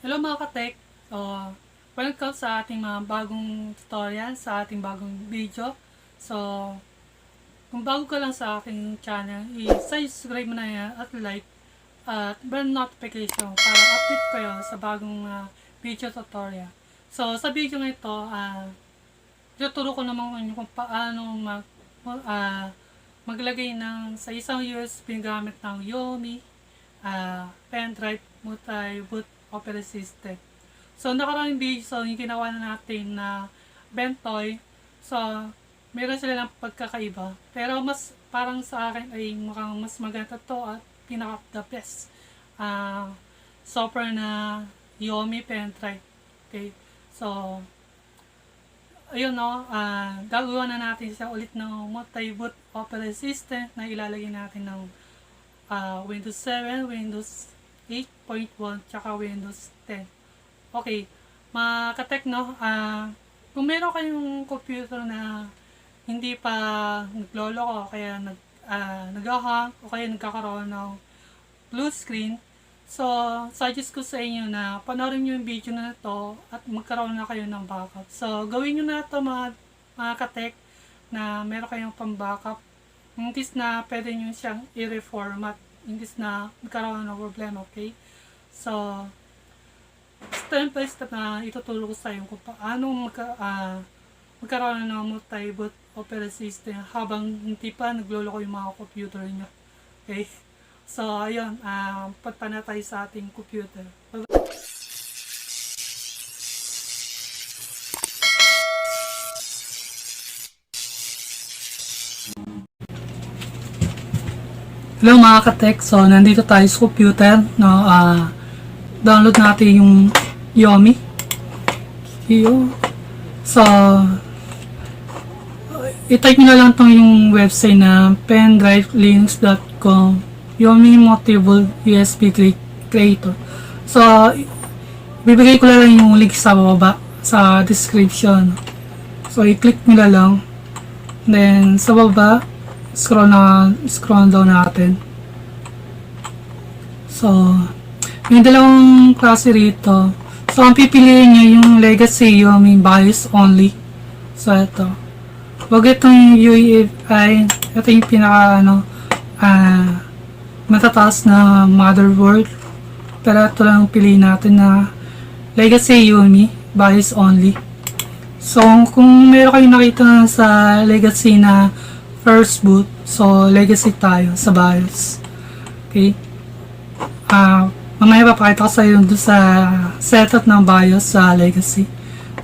Hello mga ka-tech! Welcome sa ating mga bagong tutorial, sa ating bagong video. So, kung bago ka lang sa aking channel, i-subscribe mo na yan at like at bell notification para update kayo sa bagong video tutorial. So, sa video na ito, tuturo ko naman inyo kung paano maglagay sa isang USB gamit ng Yumi, pendrive, multi-boot operating system. So, nakaraang video, yung ginawa na natin na bentoy. So, meron sila ng pagkakaiba. Pero mas, parang sa akin ay mukhang mas maganda to at pinaka-the best software na Yumi pendrive. Okay. So, ayun gagawa na natin siya ulit ng multi-boot operating system na ilalagay natin ng Windows 7, Windows 8.1, tsaka Windows 10. Okay, mga ka-tech, kung meron kayong computer na hindi pa nagloloko, kaya nag-hang, o kaya nagkakaroon ng blue screen, so, suggest ko sa inyo na panoorin nyo yung video na ito at magkaroon na kayo ng backup. So, gawin nyo na ito mga ka-tech na meron kayong pang-backup. Imbis na pwede nyo siyang i-reformat, imbis na magkaroon ng problema, okay? So, step by step na itutulong ko sa inyo kung paano magkaroon ng multi-boot operating system habang hindi pa nagloloko yung mga computer nyo. Okay? So, ayun, punta na tayo sa ating computer. Hello mga ka-tech, so nandito tayo sa computer, download natin yung Yumi. So, i-type nyo na lang itong yung website na pendrivelinux.com Yumi Bootable USB Creator. So, bibigay ko lang yung link sa baba, sa description. So, i-click nyo na lang. Then, sa baba, scroll down natin. So, may dalawang klase rito. So, ang pipiliin nyo yung legacy Yumi BIOS only. So, ito. Wag itong UEFI. Ito yung pinaka, matataas na motherboard. Pero ito lang piliin natin na legacy Yumi BIOS only. So, kung meron kayong nakita sa legacy na first boot, so legacy tayo sa BIOS. Okay? Mamaya papakita ko sa iyo doon sa setup ng BIOS sa legacy.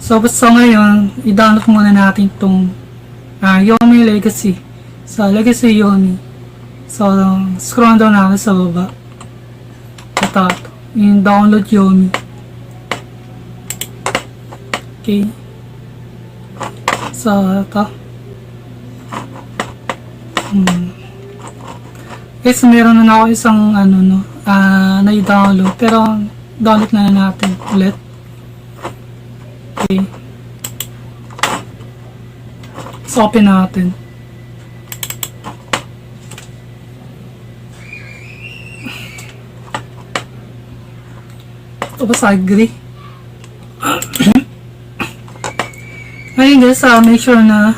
So, basta ngayon, i-download muna natin itong Yumi legacy. So, legacy Yumi. So, scroll down natin sa baba. Ito. Yung download Yumi. Okay. So, ito. Guys, meron na ako isang na-download, pero download na natin ulit. Okay. So, open natin. Ito ba sa agree? Ngayon guys, make sure na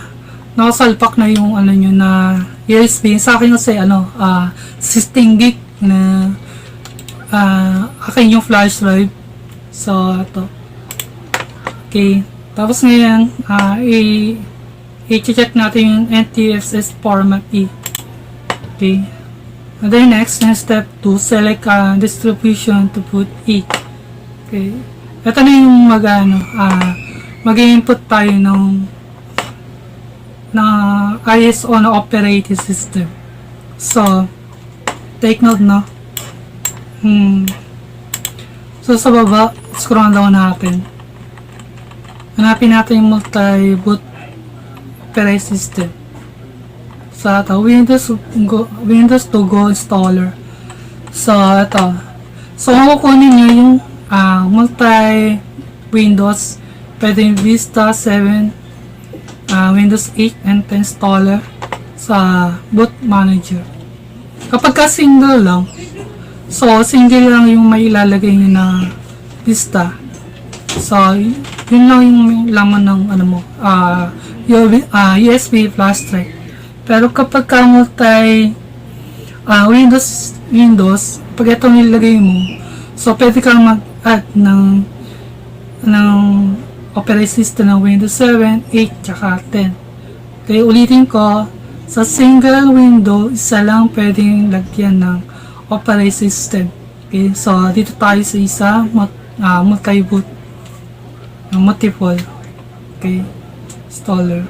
nakasalpak na yung nyo na USB. Sa akin kasi 16 gig na akin yung flash drive. So, ito. Okay. Tapos ngayon, i-check natin yung NTFS format E. Okay. And then next step 2, select distribution to put E. Okay. Ito na yung mag-input tayo ng ISO na operating system. So, take note na. So, sa baba, scroll down natin. Hanapin natin yung multi-boot operating system. So, ito, Windows to Go installer. So, ito. So, kung kukunin nyo yung multi-Windows, pwede yung Vista 7, Windows 8 and 10 installer sa boot manager. Kapag ka single lang, so single lang yung may ilalagay nyo na lista. So, yun lang yung laman ng ano mo, USB flash drive. Pero kapag ka multi Windows, pag ito nilagay mo, so pwede kang mag-add ng operating system ng Windows 7, 8, tsaka 10. Kaya ulitin ko, sa single window, isa lang pwedeng lagyan ng operating system. Okay, so dito tayo sa isa, multi-boot, multiple. Okay, installer.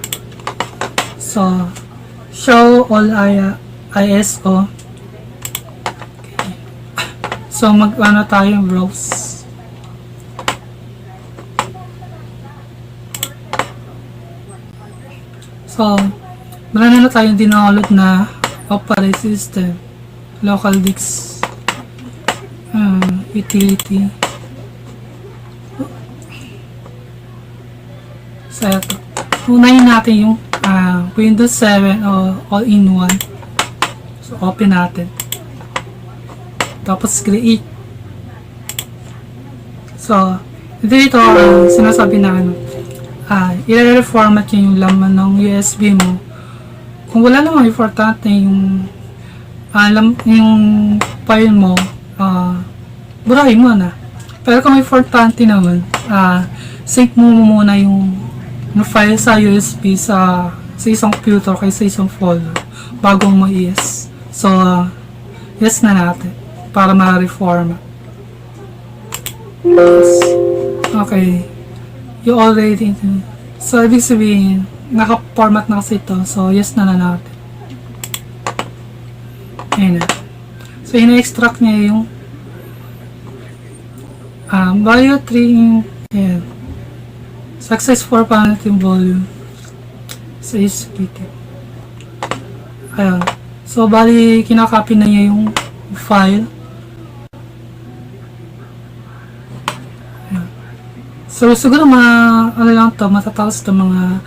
So, show all ISO. Okay. So, mag-ano tayo, browse. So, marami na tayong download na operating system, local disk, utility. So, unahin natin yung Windows 7 o all-in-one. So, open natin. Tapos, create. So, dito sinasabi na i-reformat yung laman ng USB mo. Kung wala namang importante yung file mo, burahin mo na. Pero kung importante naman, sync mo muna yung file sa USB sa isang computer kay sa isang folder bago mo i-yes. So, yes na natin para ma-reformat. Yes. Okay. You already, so ibig sabihin naka-format na kasi ito, so yes na natin. Ayan na. So ina-extract niya yung value 3. Ayan, success for Paano volume sa SPT. Ayan, so bali kinakopy na niya yung file. So, siguro matatapos ito mga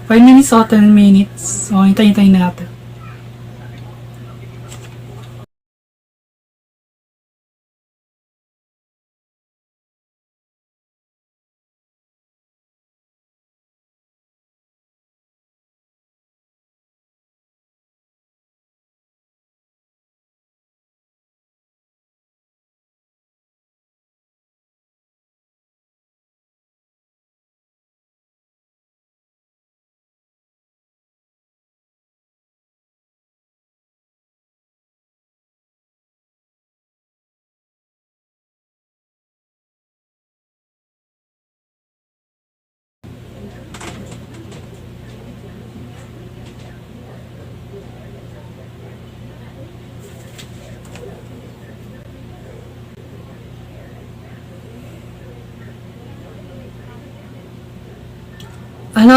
5 minutes o 10 minutes. So, hintayin natin.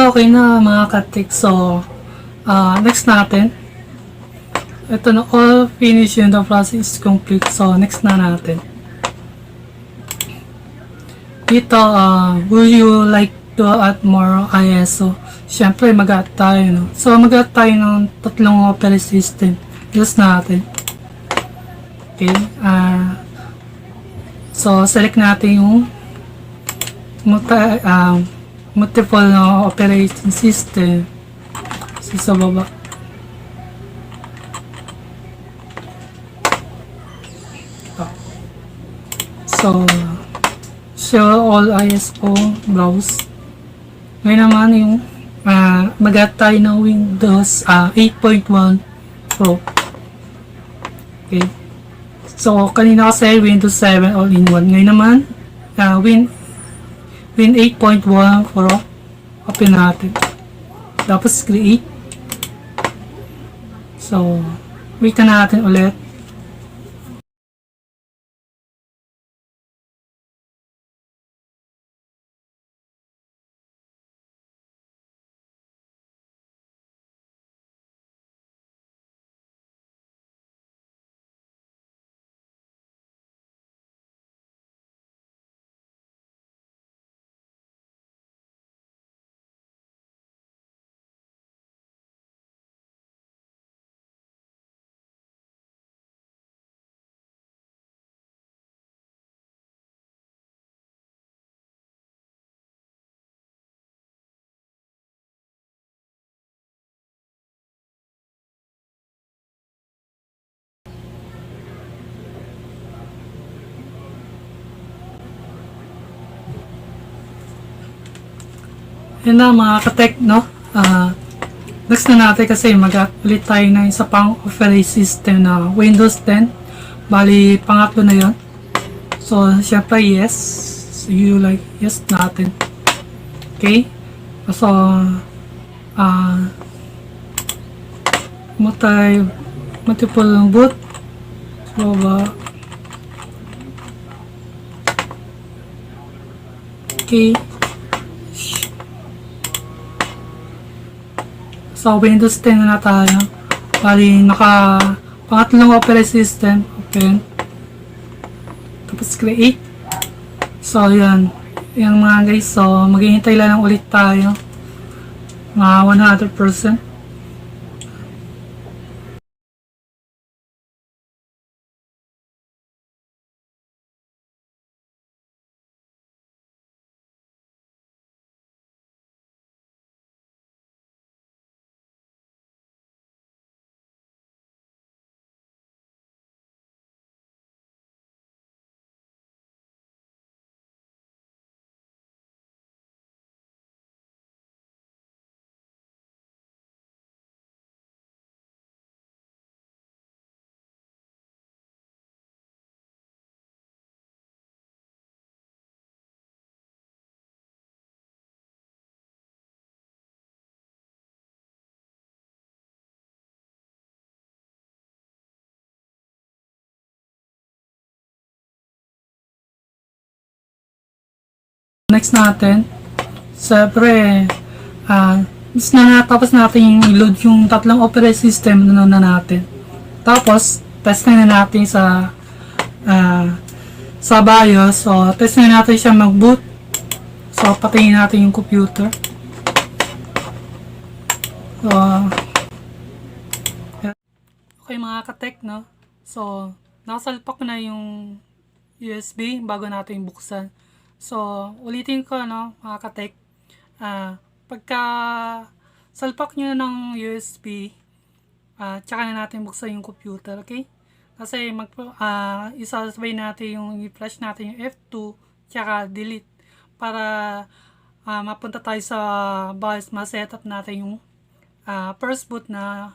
Okay na mga katik. So, next natin. Ito na, all finished and the process is complete. So, next na natin. Dito, would you like to add more ISO? Siyempre, mag-add tayo, no? So, mag-add tayo ng 3 operating system. Use natin. Okay. So, select natin yung multiple na operating system. So, sa baba. So, show all ISO, browse. Ngayon naman yung mag-add tayo ng Windows 8.1 Pro. Okay. So, kanina kasi Windows 7 all-in-one. Ngayon naman, Win 8.1 Pro. Open natin. Tapos create. So, wait na natin ulit. Yun na mga katek, no? Next na natin kasi mag-ulit tayo ng isa pang operating system na Windows 10. Bali, pangatlo na yon. So, syempre yes. So, you like yes natin. Okay? So, multiple boot. So, okay. So, Windows 10 na tayo. Bali, pangatlong operating system. Open. Tapos, create. So, yan. Yan mga guys. So, maghihintay lang ulit tayo. Mga 100%. Next natin, siyempre, mas na natapos natin yung i-load yung tatlong operating system na natin. Tapos, test na natin sa BIOS. So, test na natin siya mag-boot. So, patayin natin yung computer. So, okay mga katek, no? So, nakasalpak na yung USB bago natin buksan. So, ulitin ko, no, mga katek. Pagka salpak nyo ng USB, tsaka na natin buksan yung computer, okay? Kasi isasabay natin yung i-flash natin yung F2 tsaka delete para mapunta tayo sa BIOS, ma-setup natin yung first boot na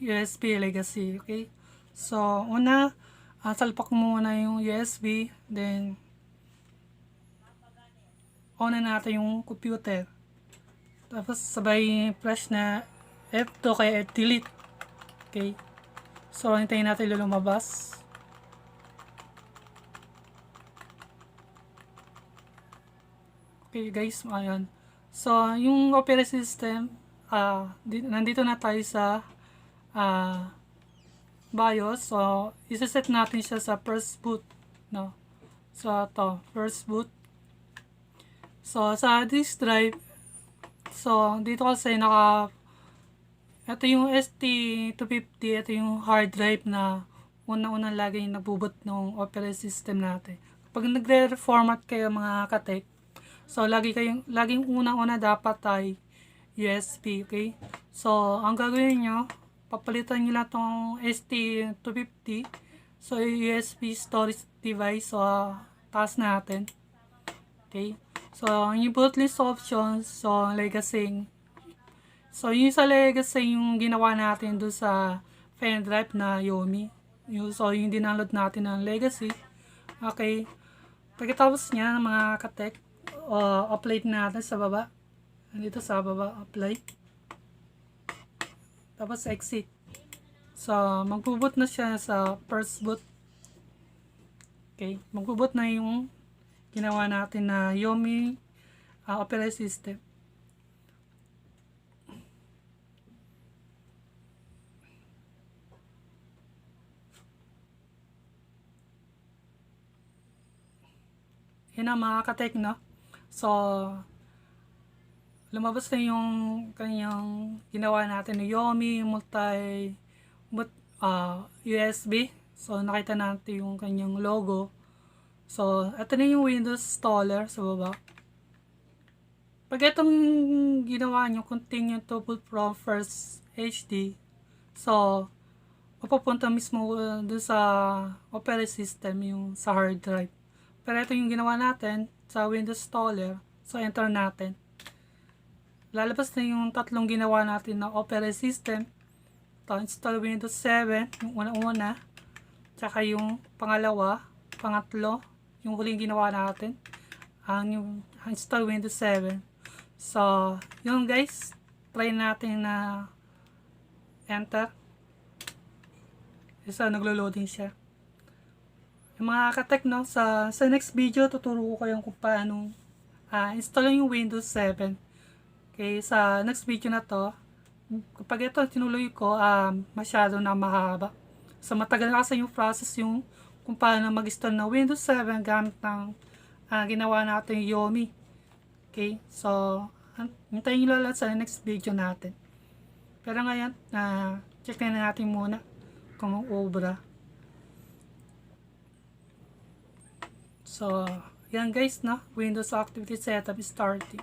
USB legacy, okay? So, una, salpak muna yung USB, then on na natin yung computer. Tapos sabay flash na F2 kaya delete. Okay. So, hintayin natin lumabas. Okay guys, ayan. So, yung operating system, nandito na tayo sa BIOS. So, isa-set natin siya sa first boot, no? So, ito, first boot. So, sa disk drive, so, dito kasi ito yung ST250, ito yung hard drive na unang-unang lagi yung nagbubot ng operating system natin. Pag nagre-reformat kayo mga katek, so, laging unang-una dapat ay USB, okay? So, ang gagawin nyo, papalitan nyo lang itong ST250, so, USB storage device, so, taas natin, okay? So, yung bootlist options, so, legacy. So, yung sa legacy, yung ginawa natin doon sa pendrive na Yumi. So, yung dinaload natin ng legacy. Okay. Pagkatapos niya, mga katek, apply natin sa baba. Dito sa baba, apply. Tapos, exit. So, magbuboot na siya sa first boot. Okay. Magbuboot na yung ginawa natin na Yumi operating system. Yan ang mga katek, no? So, lumabas na yung kanyang ginawa natin na Yumi USB. So, nakita natin yung kanyang logo. So, ito na yung Windows installer sa baba. Pag itong ginawa nyo, continue to boot from first HD. So, mapupunta mismo dun sa operating system, yung sa hard drive. Pero ito yung ginawa natin sa Windows installer. So, enter natin. lalabas na yung tatlong ginawa natin na operating system. Ito, install Windows 7, yung una-una. Tsaka yung pangalawa, pangatlo, yung huling ginawa natin, yung install Windows 7. So, yun guys, try natin na enter. Isa, naglo-loading siya. Yung mga katek, no, sa next video, tuturo ko kayong kung paano install yung Windows 7. Okay, sa next video na to, kapag ito tinuloy ko, masyado na mahaba. So, matagal na kasi yung process yung kung paano mag-install ng Windows 7 gamit ng ginawa natin yung Yumi. Okay, so, hintayin nyo lang sa next video natin. Pero ngayon, check na natin muna kung obra. So, yan guys, no? Windows Activity Setup is starting.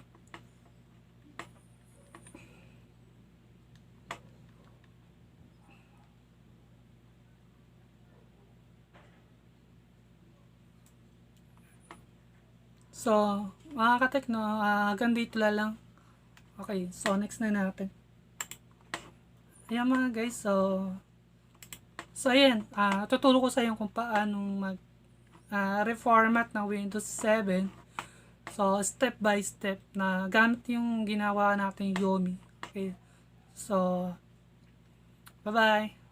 So, mga katek, no? Hanggang dito lang. Okay, so next na natin. Ayan mga guys, so ayan, tuturo ko sa inyo kung paano reformat ng Windows 7. So, step by step na gamit yung ginawa natin Yumi. Okay, so, bye-bye.